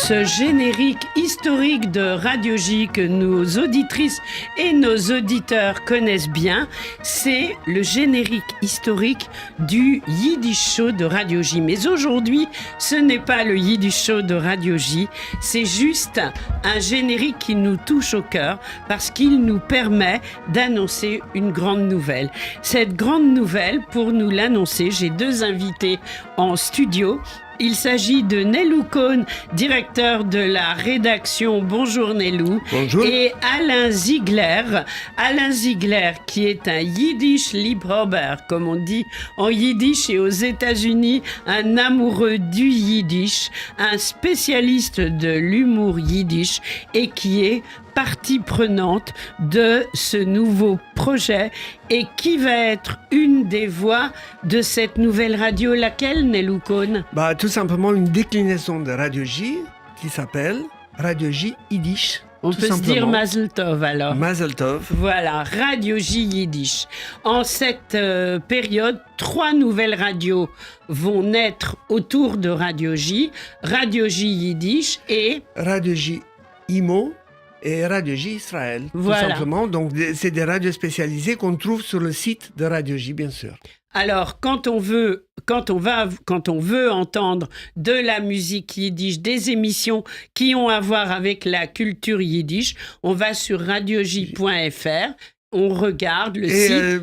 Ce générique historique de Radio J que nos auditrices et nos auditeurs connaissent bien, c'est le générique historique du Yiddish Show de Radio J. Mais aujourd'hui, ce n'est pas le Yiddish Show de Radio J, c'est juste un générique qui nous touche au cœur parce qu'il nous permet d'annoncer une grande nouvelle. Cette grande nouvelle, pour nous l'annoncer, j'ai deux invités en studio. Il s'agit de Nelou Cohn, directeur de la rédaction. Bonjour Nelou. Bonjour. Et Alain Ziegler. Alain Ziegler, qui est un Yiddish Liebhaber, comme on dit en Yiddish et aux États-Unis, un amoureux du Yiddish, un spécialiste de l'humour Yiddish et qui est partie prenante de ce nouveau projet et qui va être une des voix de cette nouvelle radio. Laquelle, Nelou Cohn ? Tout simplement une déclinaison de Radio J qui s'appelle Radio J Yiddish. On peut se dire Mazel Tov alors. Mazel Tov. Voilà, Radio J Yiddish. En cette période, 3 nouvelles radios vont naître autour de Radio J. Radio J Yiddish et... Radio J Imo et Radio J Israël, voilà. Tout simplement. Donc, c'est des radios spécialisées qu'on trouve sur le site de Radio J, bien sûr. Alors, quand on veut entendre de la musique yiddish, des émissions qui ont à voir avec la culture yiddish, on va sur radioj.fr. On regarde le site.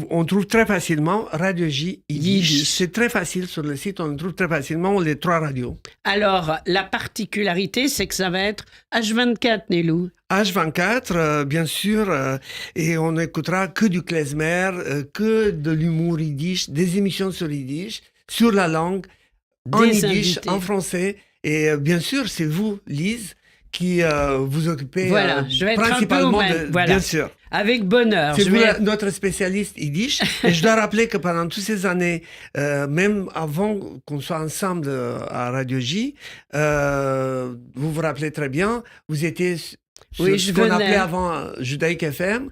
On trouve très facilement Radio J Yiddish. C'est très facile sur le site, on trouve très facilement les 3 radios. Alors, la particularité, c'est que ça va être H24, Nelou. H24, bien sûr, et on n'écoutera que du klezmer, que de l'humour yiddish, des émissions sur yiddish, sur la langue, en yiddish, en français. Et bien sûr, c'est vous, Lise, qui vous occupez je vais être principalement un peu bien sûr. Avec bonheur. C'est vous notre spécialiste yiddish. Et je dois rappeler que pendant toutes ces années, même avant qu'on soit ensemble à Radio J, vous vous rappelez très bien, vous étiez sur ce qu'on appelait avant Judaïque FM.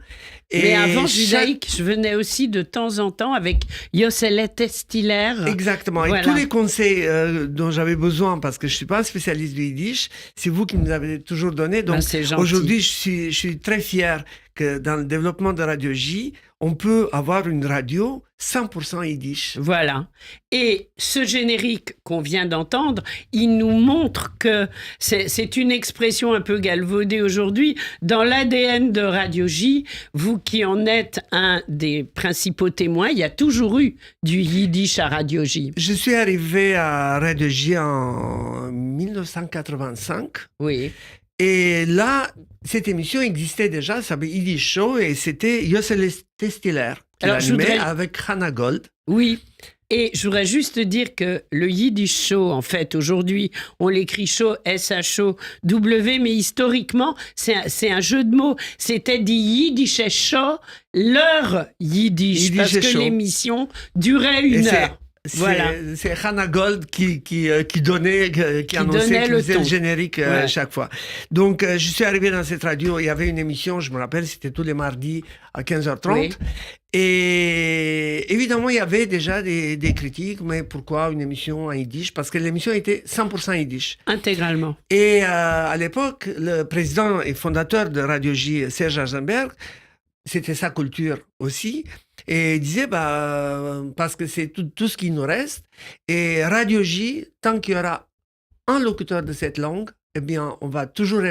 Mais avant Judaïque, je venais aussi de temps en temps avec Yoselet Estiller. Exactement. Voilà. Et tous les conseils dont j'avais besoin, parce que je ne suis pas un spécialiste du Yiddish, c'est vous qui nous avez toujours donné. Donc aujourd'hui, je suis très fier que dans le développement de Radio J, on peut avoir une radio 100% Yiddish. Voilà. Et ce générique qu'on vient d'entendre, il nous montre que c'est une expression un peu galvaudée aujourd'hui. Dans l'ADN de Radio J, vous qui en êtes un des principaux témoins, il y a toujours eu du Yiddish à Radio J. Je suis arrivé à Radio J en 1985. Oui. Et là, cette émission existait déjà, ça s'appelait Yiddish Show, et c'était Yoselet Estiller qui l'animait avec Hannah Gold. Oui, et je voudrais juste dire que le Yiddish Show, en fait, aujourd'hui, on l'écrit show, S-H-O-W, mais historiquement, c'est un jeu de mots. C'était dit Yiddish Show, leur Yiddish parce que l'émission durait 1 heure. C'est Hannah Gold qui annonçait, qui faisait le générique chaque fois. Donc, je suis arrivé dans cette radio, il y avait une émission, je me rappelle, c'était tous les mardis à 15h30. Oui. Et évidemment, il y avait déjà des critiques, mais pourquoi une émission en Yiddish ? Parce que l'émission était 100% Yiddish. Intégralement. Et à l'époque, le président et fondateur de Radio J, Serge Azenberg, c'était sa culture aussi. Et il disait, parce que c'est tout ce qui nous reste. Et Radio J, tant qu'il y aura un locuteur de cette langue, eh bien, on va toujours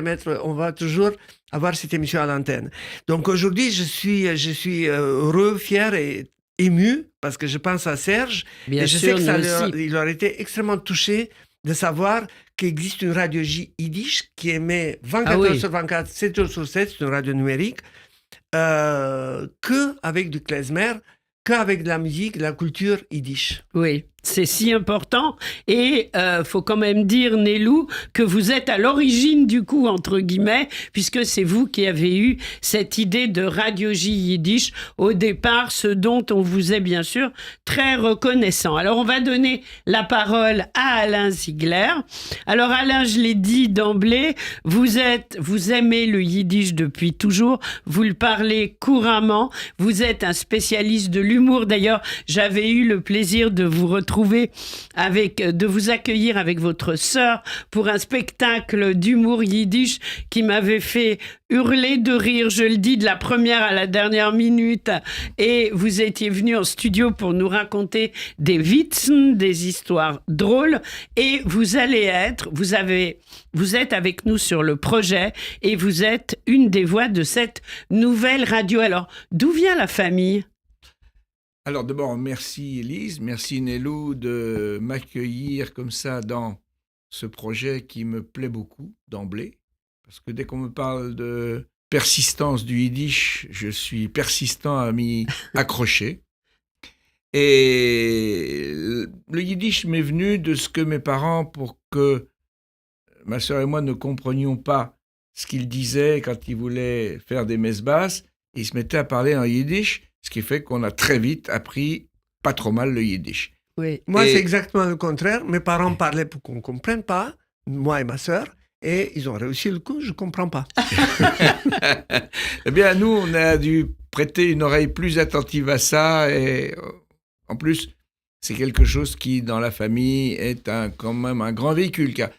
avoir cette émission à l'antenne. Donc aujourd'hui, je suis heureux, fier et ému, parce que je pense à Serge. Bien et je sûr, sais que il aurait été extrêmement touché de savoir qu'il existe une Radio J Yiddish qui émet 24 heures sur 24, 7 jours sur 7, c'est une radio numérique. Qu'avec du klezmer, qu'avec de la musique, de la culture yiddish. Oui, c'est si important. Et faut quand même dire, Nelou, que vous êtes à l'origine du coup, entre guillemets, puisque c'est vous qui avez eu cette idée de Radio J Yiddish au départ, ce dont on vous est bien sûr très reconnaissant. Alors, on va donner la parole à Alain Ziegler. Alors, Alain, je l'ai dit d'emblée, vous aimez le Yiddish depuis toujours, vous le parlez couramment, vous êtes un spécialiste de l'humour. D'ailleurs, j'avais eu le plaisir de vous retrouver retrouver de vous accueillir avec votre sœur pour un spectacle d'humour yiddish qui m'avait fait hurler de rire, je le dis, de la première à la dernière minute. Et vous étiez venu en studio pour nous raconter des Witzen, des histoires drôles. Et vous êtes avec nous sur le projet et vous êtes une des voix de cette nouvelle radio. Alors, d'où vient la famille ? Alors d'abord, merci Élise, merci Nélou de m'accueillir comme ça dans ce projet qui me plaît beaucoup d'emblée. Parce que dès qu'on me parle de persistance du yiddish, je suis persistant à m'y accrocher. Et le yiddish m'est venu de ce que mes parents, pour que ma sœur et moi ne comprenions pas ce qu'ils disaient quand ils voulaient faire des messes basses, ils se mettaient à parler en yiddish, ce qui fait qu'on a très vite appris pas trop mal le yiddish. Oui. Moi, c'est exactement le contraire. Mes parents parlaient pour qu'on ne comprenne pas, moi et ma sœur. Et ils ont réussi le coup, je ne comprends pas. Eh bien, nous, on a dû prêter une oreille plus attentive à ça. Et en plus, c'est quelque chose qui, dans la famille, est quand même un grand véhicule. Car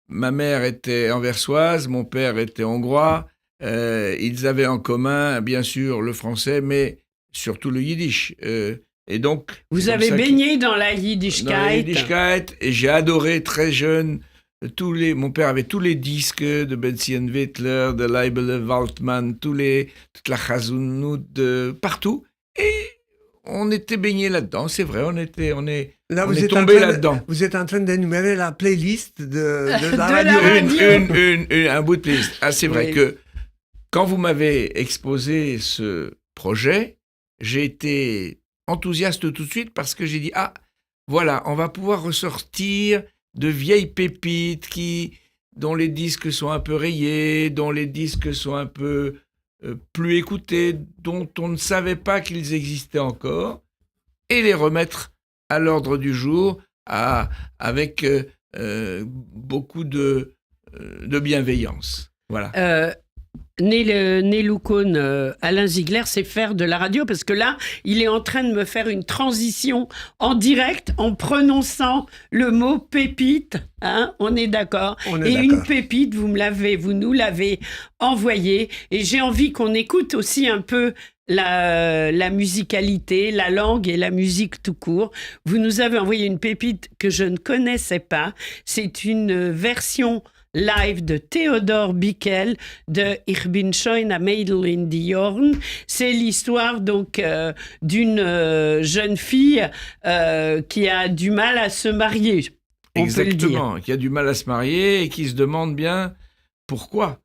ma mère était anversoise, mon père était hongrois. Ils avaient en commun, bien sûr, le français, mais surtout le yiddish. Et donc, vous avez baigné dans la Yiddishkeit. Dans la Yiddishkeit, et j'ai adoré très jeune. Mon père avait tous les disques de Benzien Wittler, de Leibele Waldman, toute la Chazounout, partout. Et on était baigné là-dedans, c'est vrai, on est tombé là-dedans. Vous êtes en train d'énumérer la playlist de la radio. Un bout de playlist. Ah, c'est vrai que quand vous m'avez exposé ce projet, j'ai été enthousiaste tout de suite parce que j'ai dit, voilà, on va pouvoir ressortir de vieilles pépites dont les disques sont un peu rayés, dont les disques sont un peu plus écoutés, dont on ne savait pas qu'ils existaient encore, et les remettre à l'ordre du jour avec beaucoup de bienveillance. Voilà. Nélou Cohn, Alain Ziegler sait faire de la radio parce que là, il est en train de me faire une transition en direct en prononçant le mot pépite. Hein, on est d'accord. Une pépite, vous nous l'avez envoyée. Et j'ai envie qu'on écoute aussi un peu la musicalité, la langue et la musique tout court. Vous nous avez envoyé une pépite que je ne connaissais pas. C'est une version live de Theodor Bickel de Ich bin schon a Mädel in die Jorn. C'est l'histoire donc d'une jeune fille qui a du mal à se marier. Exactement, qui a du mal à se marier et qui se demande bien pourquoi.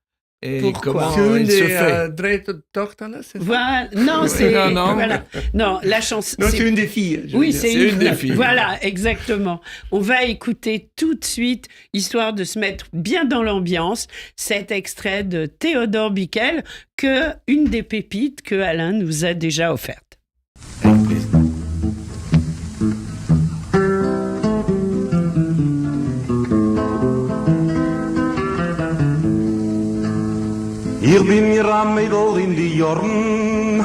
Et comment c'est il se fait. C'est ça? Voilà. Non, c'est voilà. Non, la chanson. Non, c'est une des filles. Oui, c'est une des filles. Voilà, exactement. On va écouter tout de suite, histoire de se mettre bien dans l'ambiance, cet extrait de Theodor Bickel, une des pépites que Alain nous a déjà offerte. Avec plaisir. Ich bin mir am Mädel in die Jorn,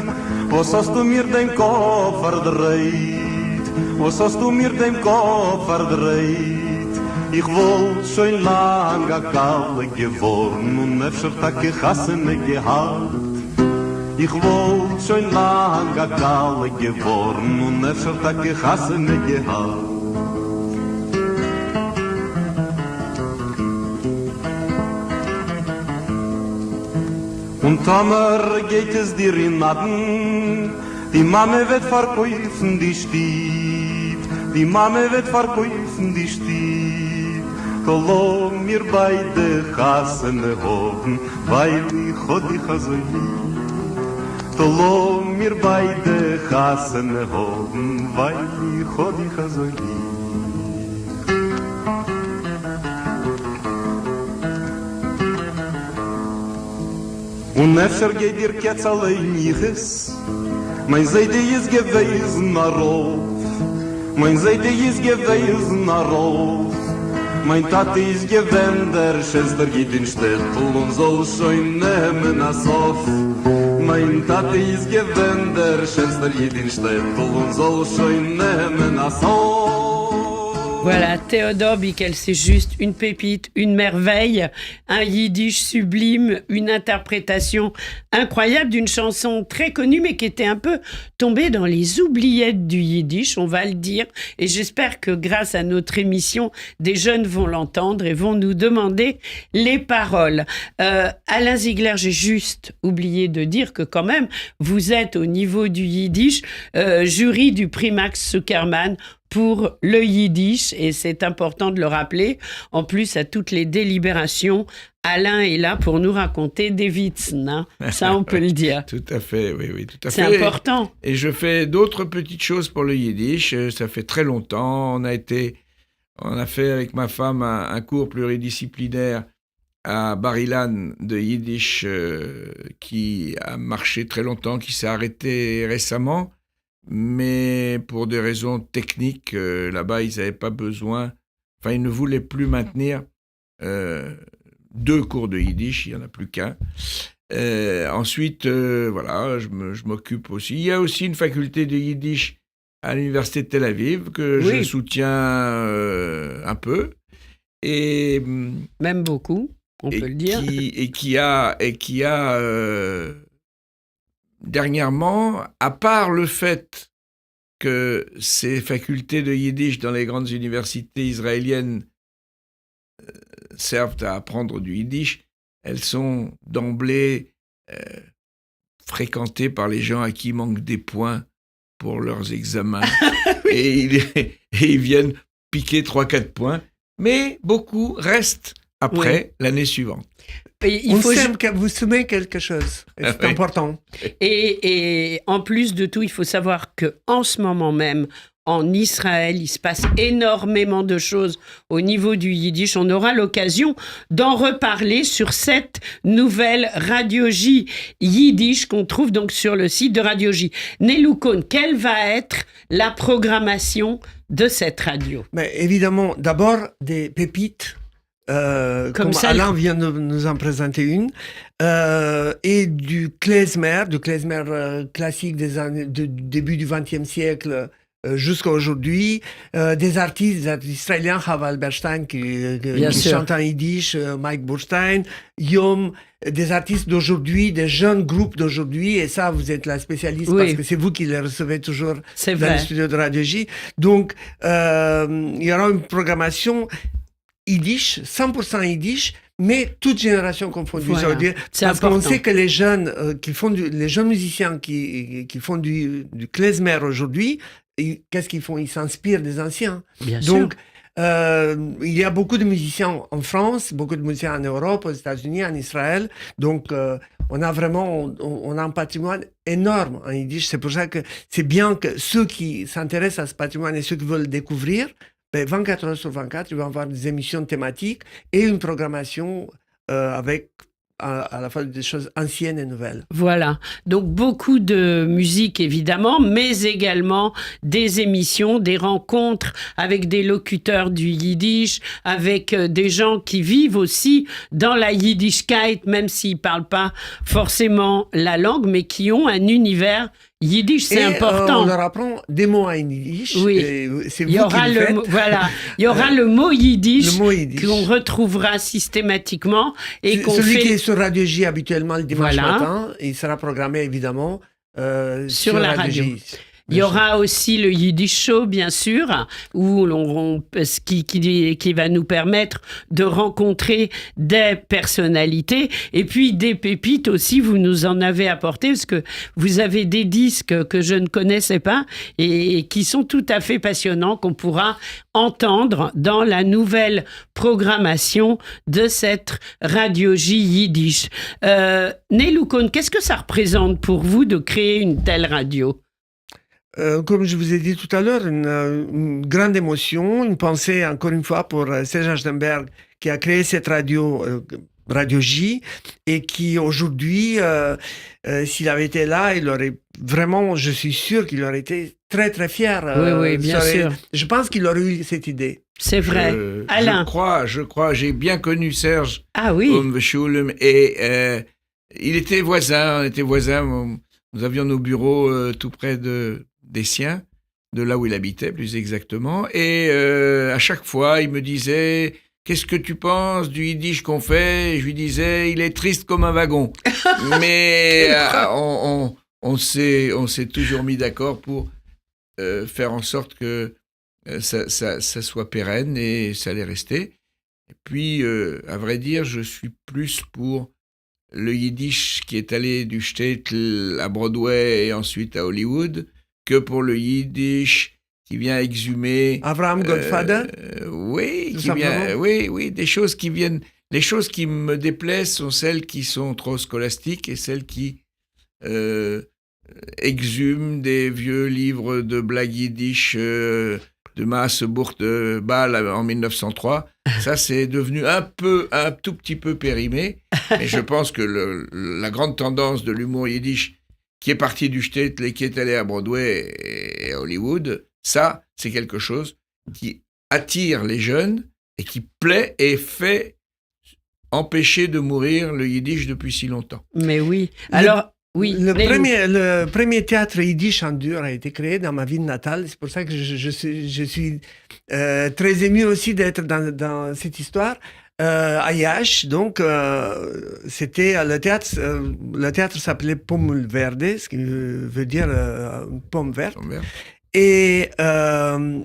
was hast du mir den Kopf verdreht? Was hast du mir den Kopf verdreht? Ich wollt schon lang a Kalle geworden und öfter Tage Chassene gehabt. Ich wollt schon lang a Kalle geworden und öfter Tage Chassene gehabt. Und Tomer geht es dir in Naden, die Mame wird verkäufen die Stieb, die Mame wird verkäufen die Stieb. Tolo mir beide Chassene hoben, weil ich hod dich also lieb. Tolo mir beide Chassene hoben, weil ich hod dich also lieb. Und öfter geht dir jetzt allein nichts. Mein Seide ist gewesen a Rauf. Mein Seide ist gewesen a Rauf. Mein Tati ist gewähnt, der schönster geht in Städtel und soll schon nehmen als Hof. Mein Tati ist gewähnt, der schönster geht in Städtel und soll schon nehmen als Hof. Voilà, Théodore Bickel, c'est juste une pépite, une merveille, un yiddish sublime, une interprétation incroyable d'une chanson très connue mais qui était un peu tombée dans les oubliettes du yiddish, on va le dire. Et j'espère que grâce à notre émission, des jeunes vont l'entendre et vont nous demander les paroles. Alain Ziegler, j'ai juste oublié de dire que quand même, vous êtes au niveau du yiddish, jury du prix Max Zuckerman pour le yiddish, et c'est important de le rappeler. En plus, à toutes les délibérations, Alain est là pour nous raconter des vitzen, hein. Ça, on peut le dire. Tout à fait, oui, tout à fait. C'est important. Et je fais d'autres petites choses pour le yiddish. Ça fait très longtemps. On a fait avec ma femme un cours pluridisciplinaire à Bar-Ilan de yiddish qui a marché très longtemps, qui s'est arrêté récemment. Mais pour des raisons techniques, là-bas, ils n'avaient pas besoin... Enfin, ils ne voulaient plus maintenir 2 cours de yiddish, il n'y en a plus qu'un. Ensuite, voilà, je m'occupe aussi. Il y a aussi une faculté de yiddish à l'université de Tel Aviv que je soutiens un peu. Et, même beaucoup, on peut le dire. Et qui a dernièrement, à part le fait que ces facultés de yiddish dans les grandes universités israéliennes servent à apprendre du yiddish, elles sont d'emblée fréquentées par les gens à qui il manque des points pour leurs examens. Oui. et ils viennent piquer 3-4 points, mais beaucoup restent après l'année suivante. Vous semez quelque chose. C'est important. Et en plus de tout, il faut savoir qu'en ce moment même, en Israël, il se passe énormément de choses au niveau du yiddish. On aura l'occasion d'en reparler sur cette nouvelle Radio J yiddish qu'on trouve donc sur le site de Radio J. Nelou Cohn, quelle va être la programmation de cette radio? Mais évidemment, d'abord des pépites. Comme Alain vient de nous en présenter une, et du klezmer classique du début du XXe siècle jusqu'à aujourd'hui, des artistes israéliens, Chava Alberstein qui chante en yiddish, Mike Burstein, Yom, des artistes d'aujourd'hui, des jeunes groupes d'aujourd'hui, et ça, vous êtes la spécialiste parce que c'est vous qui les recevez toujours dans le studio de Radio J. Donc, il y aura une programmation yiddish, 100% yiddish, mais toute génération confondue. Ça veut dire, parce qu'on sait que les jeunes les jeunes musiciens qui font du klezmer aujourd'hui, qu'est-ce qu'ils font? Ils s'inspirent des anciens. Bien Donc, il y a beaucoup de musiciens en France, beaucoup de musiciens en Europe, aux États-Unis, en Israël. Donc, on a un patrimoine énorme en yiddish. C'est pour ça que c'est bien que ceux qui s'intéressent à ce patrimoine et ceux qui veulent le découvrir, 24 heures sur 24, il va y avoir des émissions thématiques et une programmation avec à la fois des choses anciennes et nouvelles. Voilà, donc beaucoup de musique évidemment, mais également des émissions, des rencontres avec des locuteurs du yiddish, avec des gens qui vivent aussi dans la yiddishkeit, même s'ils ne parlent pas forcément la langue, mais qui ont un univers yiddish, c'est important. On leur apprend des mots en yiddish. Oui. C'est vous qui le faites. Il y aura le mot yiddish qu'on retrouvera systématiquement et celui qui est sur Radio J habituellement le dimanche matin, il sera programmé évidemment sur la radio. Il y aura aussi le Yiddish Show, bien sûr, où qui va nous permettre de rencontrer des personnalités et puis des pépites aussi. Vous nous en avez apporté parce que vous avez des disques que je ne connaissais pas et qui sont tout à fait passionnants, qu'on pourra entendre dans la nouvelle programmation de cette Radio J Yiddish. Nelou Cohn, qu'est-ce que ça représente pour vous de créer une telle radio ? Comme je vous ai dit tout à l'heure, une grande émotion, une pensée encore une fois pour Serge Aschenberg qui a créé cette radio, Radio J, et qui aujourd'hui, s'il avait été là, il aurait vraiment, je suis sûr qu'il aurait été très très fier. Oui, bien sûr. Je pense qu'il aurait eu cette idée. C'est vrai. Alain. Je crois, j'ai bien connu Serge Ah oui. Schulem et il était voisin, on était voisins. Nous avions nos bureaux tout près des siens, de là où il habitait plus exactement. Et à chaque fois, il me disait « Qu'est-ce que tu penses du yiddish qu'on fait ?» Et je lui disais « Il est triste comme un wagon. » Mais on s'est toujours mis d'accord pour faire en sorte que ça soit pérenne et ça allait rester. Et puis, à vrai dire, je suis plus pour le yiddish qui est allé du shtetl à Broadway et ensuite à Hollywood que pour le yiddish qui vient exhumer... Abraham Goldfader oui, simplement. oui, des choses qui viennent... Les choses qui me déplaisent sont celles qui sont trop scolastiques et celles qui exhument des vieux livres de blagues yiddish de Maas Burt Bâle en 1903. Ça, c'est devenu un tout petit peu périmé. Et je pense que la grande tendance de l'humour yiddish qui est parti du shtetl et qui est allé à Broadway et à Hollywood, ça, c'est quelque chose qui attire les jeunes et qui plaît et fait empêcher de mourir le yiddish depuis si longtemps. Mais oui. Alors, oui. Le premier théâtre yiddish en dur a été créé dans ma ville natale. C'est pour ça que je suis très ému aussi d'être dans cette histoire. À Iași, donc, c'était le théâtre s'appelait Pomul Verde, ce qui veut dire pomme verte. Et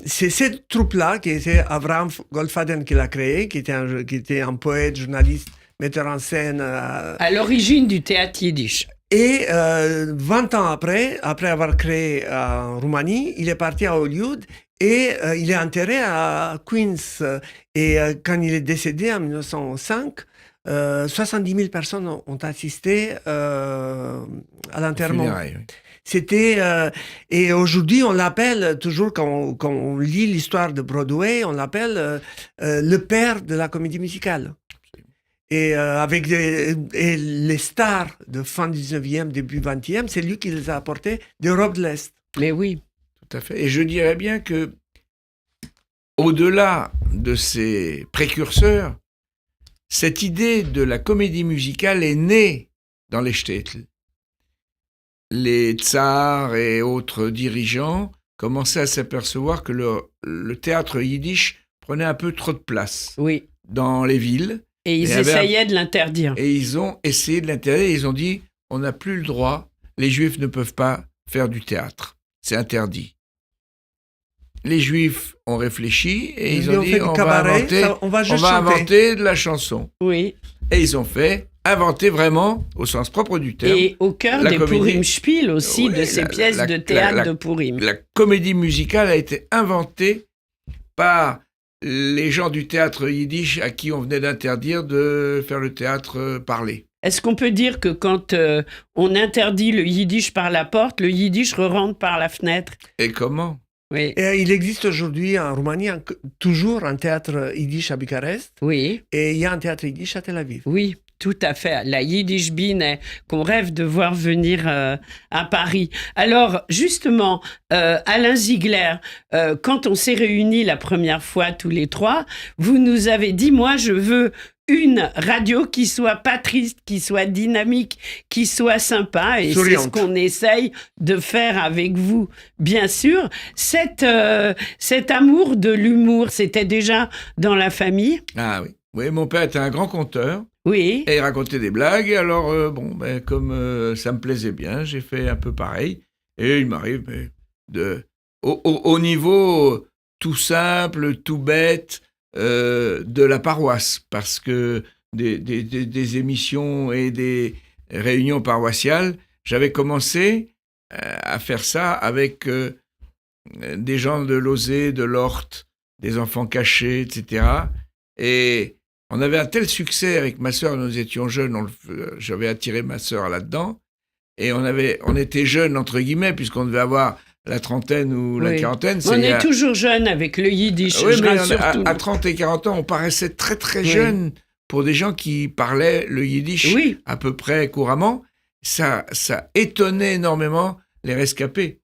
c'est cette troupe-là qui était Abraham Goldfaden qui l'a créé, qui était un poète, journaliste, metteur en scène. À l'origine du théâtre yiddish. Et 20 ans après avoir créé en Roumanie, il est parti à Hollywood et il est enterré à Queens. Et quand il est décédé en 1905, 70 000 personnes ont assisté à l'enterrement. Oui. C'était et aujourd'hui on l'appelle toujours quand on lit l'histoire de Broadway, on l'appelle le père de la comédie musicale. Et avec les stars de fin 19e, début 20e, c'est lui qui les a apportés d'Europe de l'Est. Mais oui. Tout à fait. Et je dirais bien que, au-delà de ces précurseurs, cette idée de la comédie musicale est née dans les shtetl. Les tsars et autres dirigeants commençaient à s'apercevoir que le théâtre yiddish prenait un peu trop de place dans les villes. Et ils essayaient de l'interdire. Et ils ont essayé de l'interdire. Ils ont dit, on n'a plus le droit, les Juifs ne peuvent pas faire du théâtre. C'est interdit. Les Juifs ont réfléchi et ils ont dit, on va inventer de la chanson. Oui. Et ils ont inventer vraiment, au sens propre du terme. Et au cœur des Purim Spiel aussi, de ces pièces de théâtre de Purim. La comédie musicale a été inventée par les gens du théâtre yiddish à qui on venait d'interdire de faire le théâtre parlé. Est-ce qu'on peut dire que quand on interdit le yiddish par la porte, le yiddish rentre par la fenêtre? Et comment? Oui. Et il existe aujourd'hui en Roumanie toujours un théâtre yiddish à Bucarest. Oui. Et il y a un théâtre yiddish à Tel Aviv. Oui. Tout à fait, la Yiddish Biene qu'on rêve de voir venir à Paris. Alors, justement, Alain Ziegler, quand on s'est réunis la première fois tous les trois, vous nous avez dit, moi, je veux une radio qui soit pas triste, qui soit dynamique, qui soit sympa. Et souriante. C'est ce qu'on essaye de faire avec vous, bien sûr. Cet amour de l'humour, c'était déjà dans la famille? Ah oui. Oui, mon père était un grand conteur. Oui. Et il racontait des blagues. Alors, comme ça me plaisait bien, j'ai fait un peu pareil. Et il m'arrive au niveau tout simple, tout bête de la paroisse. Parce que des émissions et des réunions paroissiales, j'avais commencé à faire ça avec des gens de Lozé, de l'Orte, des enfants cachés, etc. Et on avait un tel succès avec ma sœur, nous étions jeunes, j'avais attiré ma sœur là-dedans, et on était jeunes, entre guillemets, puisqu'on devait avoir la trentaine ou la quarantaine. On est toujours jeunes avec le yiddish, oui, je mais rassure tout. À 30 et 40 ans, on paraissait très très jeunes pour des gens qui parlaient le yiddish à peu près couramment. Ça étonnait énormément les rescapés.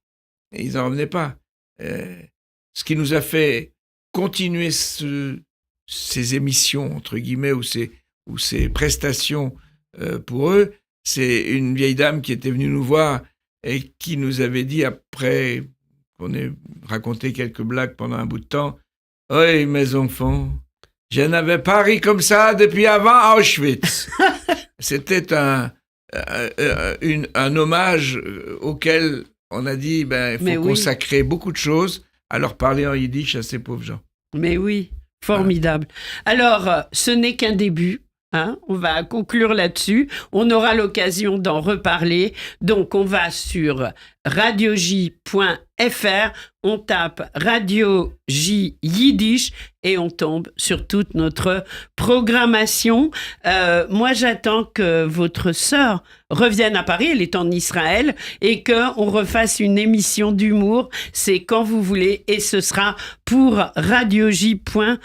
Et ils n'en revenaient pas. Ce qui nous a fait continuer ces émissions, entre guillemets, ou ces prestations pour eux. C'est une vieille dame qui était venue nous voir et qui nous avait dit, après qu'on ait raconté quelques blagues pendant un bout de temps, « Oui, mes enfants, je n'avais pas ri comme ça depuis avant Auschwitz. » C'était un hommage auquel on a dit, il faut consacrer beaucoup de choses à leur parler en yiddish à ces pauvres gens. Mais oui, formidable. Alors, ce n'est qu'un début. On va conclure là-dessus. On aura l'occasion d'en reparler. Donc, on va sur radioj.fr, on tape Radio J Yiddish et on tombe sur toute notre programmation. Moi, j'attends que votre sœur revienne à Paris, elle est en Israël, et qu'on refasse une émission d'humour. C'est quand vous voulez et ce sera pour radioj.fr,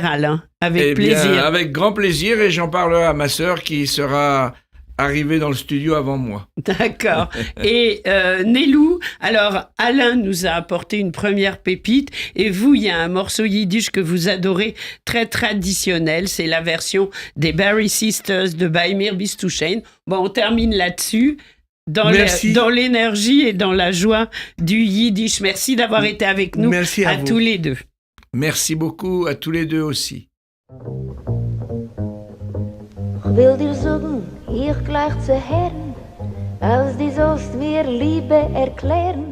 Alain. Avec plaisir. Bien, avec grand plaisir, et j'en parlerai à ma sœur qui sera arrivée dans le studio avant moi. D'accord. Et Nélou, alors Alain nous a apporté une première pépite, et vous, il y a un morceau yiddish que vous adorez, très traditionnel, c'est la version des Barry Sisters de Baimir Bistouchen. Bon, on termine là-dessus. Dans l'énergie et dans la joie du yiddish. Merci d'avoir été avec nous. Merci à vous. Tous les deux. Merci beaucoup à tous les deux aussi. Ich will dir sagen, ich gleich zu Herren, als die sollst mir Liebe erklären.